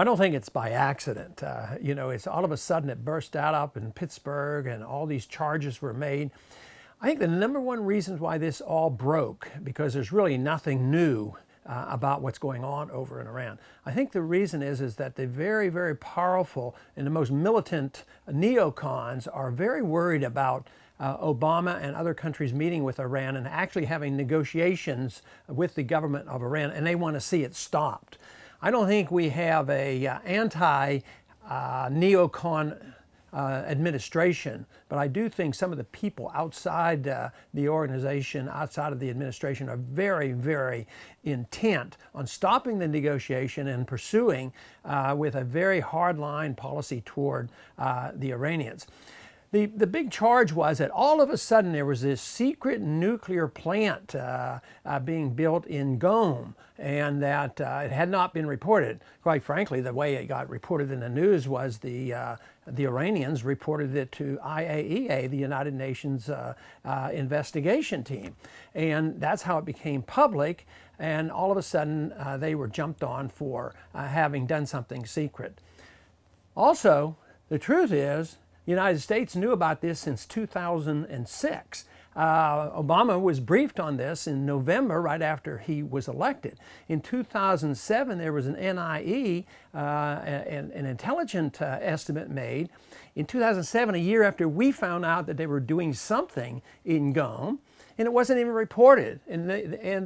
Well, I don't think it's by accident. It's all of a sudden it burst out up in Pittsburgh and all these charges were made. I think the number one reason why this all broke, because there's really nothing new about what's going on over in Iran. I think the reason is that the very, very powerful and the most militant neocons are very worried about Obama and other countries meeting with Iran and actually having negotiations with the government of Iran, and they want to see it stopped. I don't think we have a anti-neocon administration, but I do think some of the people outside the organization, outside of the administration, are very, very intent on stopping the negotiation and pursuing with a very hardline policy toward the Iranians. The big charge was that all of a sudden there was this secret nuclear plant being built in Qom, and that it had not been reported. Quite frankly, the way it got reported in the news was the Iranians reported it to IAEA, the United Nations investigation team. And that's how it became public, and all of a sudden they were jumped on for having done something secret. Also, the truth is, the United States knew about this since 2006. Obama was briefed on this in November, right after he was elected. In 2007, there was an NIE, an intelligence estimate made. In 2007, a year after we found out that they were doing something in Qom, and it wasn't even reported. And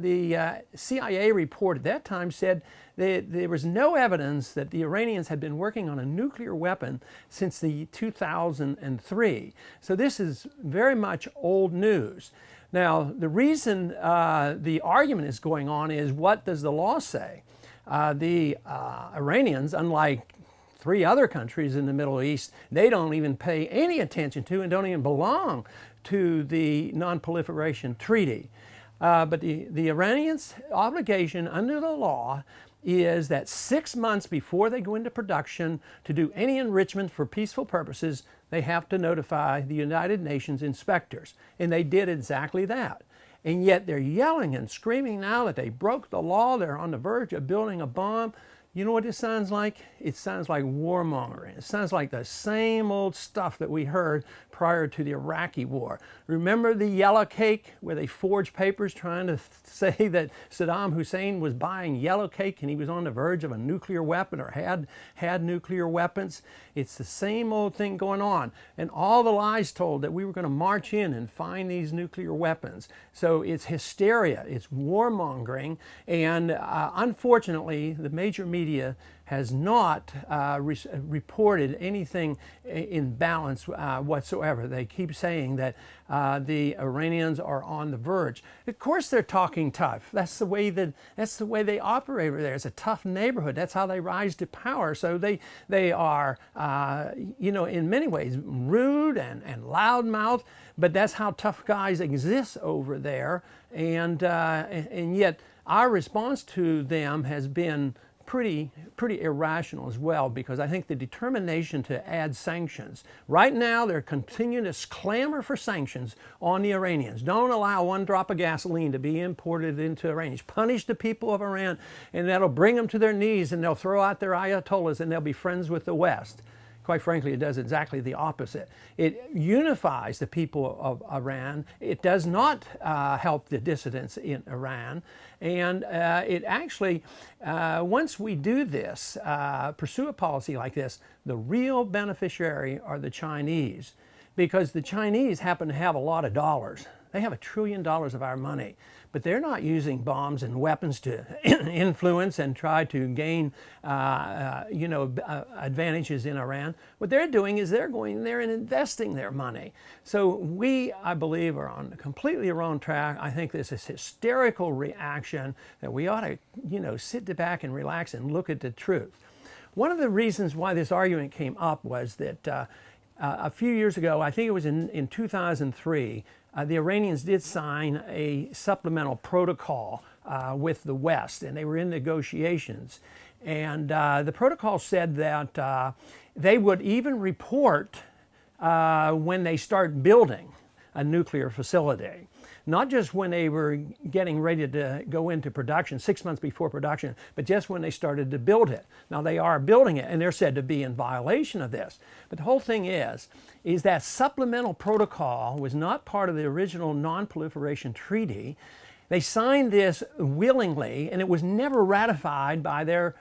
the CIA report at that time said that there was no evidence that the Iranians had been working on a nuclear weapon since the 2003. So this is very much old news. Now, the reason the argument is going on is, what does the law say? The Iranians, unlike 3 other countries in the Middle East, they don't even pay any attention to and don't even belong to the Non-Proliferation Treaty. But the Iranians' obligation under the law is that 6 months before they go into production to do any enrichment for peaceful purposes, they have to notify the United Nations inspectors. And they did exactly that. And yet they're yelling and screaming now that they broke the law, they're on the verge of building a bomb. You know what it sounds like? It sounds like warmongering. It sounds like the same old stuff that we heard prior to the Iraqi war. Remember the yellow cake where they forged papers trying to say that Saddam Hussein was buying yellow cake and he was on the verge of a nuclear weapon or had nuclear weapons? It's the same old thing going on. And all the lies told that we were going to march in and find these nuclear weapons. So it's hysteria, it's warmongering, and unfortunately the major media has not reported anything in balance whatsoever. They keep saying that the Iranians are on the verge. Of course they're talking tough. That's the way they operate over there. It's a tough neighborhood. That's how they rise to power. So they are in many ways rude and loudmouth, but that's how tough guys exist over there. And yet our response to them has been pretty irrational as well, because I think the determination to add sanctions, right now they're continuing to clamor for sanctions on the Iranians. Don't allow one drop of gasoline to be imported into Iran. Punish the people of Iran, and that'll bring them to their knees, and they'll throw out their ayatollahs, and they'll be friends with the West. Quite frankly, it does exactly the opposite. It unifies the people of Iran. It does not help the dissidents in Iran. And it actually, once we do this, pursue a policy like this, the real beneficiary are the Chinese, because the Chinese happen to have a lot of dollars. They have $1 trillion of our money, but they're not using bombs and weapons to influence and try to gain, advantages in Iran. What they're doing is they're going there and investing their money. So we, I believe, are on a completely wrong track. I think this is hysterical reaction that we ought to, sit back and relax and look at the truth. One of the reasons why this argument came up was that a few years ago, I think it was in 2003, the Iranians did sign a supplemental protocol with the West, and they were in negotiations. And the protocol said that they would even report when they start building. a nuclear facility. Not just when they were getting ready to go into production, 6 months before production, but just when they started to build it. Now they are building it, and they're said to be in violation of this. But the whole thing is that supplemental protocol was not part of the original non-proliferation treaty. They signed this willingly, and it was never ratified by their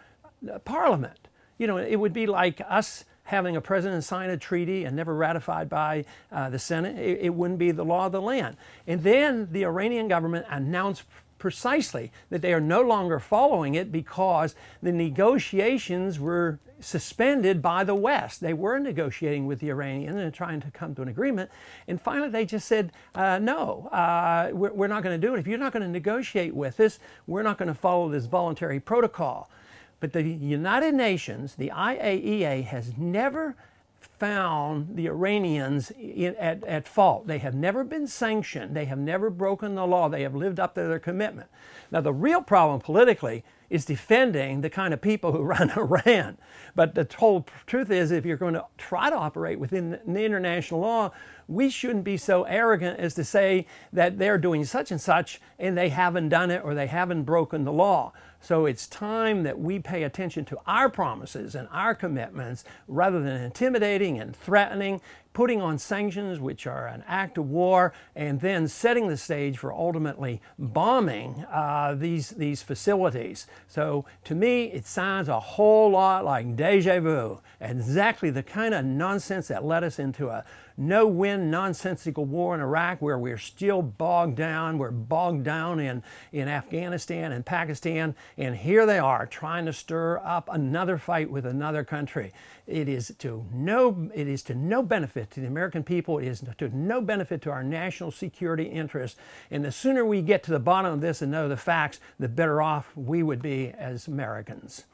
parliament. You know, it would be like us having a president sign a treaty and never ratified by the Senate. It wouldn't be the law of the land. And then the Iranian government announced precisely that they are no longer following it because the negotiations were suspended by the West. They were negotiating with the Iranians and trying to come to an agreement. And finally, they just said, no, we're not going to do it. If you're not going to negotiate with us, we're not going to follow this voluntary protocol. But the United Nations, the IAEA, has never found the Iranians at fault. They have never been sanctioned. They have never broken the law. They have lived up to their commitment. Now, the real problem politically is defending the kind of people who run Iran. But the whole truth is, if you're going to try to operate within the international law, we shouldn't be so arrogant as to say that they're doing such and such and they haven't done it or they haven't broken the law. So it's time that we pay attention to our promises and our commitments rather than intimidating and threatening, putting on sanctions, which are an act of war, and then setting the stage for ultimately bombing these facilities. So to me, it sounds a whole lot like deja vu, exactly the kind of nonsense that led us into a no-win, nonsensical war in Iraq where we're still bogged down. We're bogged down in Afghanistan and Pakistan, and here they are trying to stir up another fight with another country. It is to no benefit to the American people. It is to no benefit to our national security interests. And the sooner we get to the bottom of this and know the facts, the better off we would be as Americans.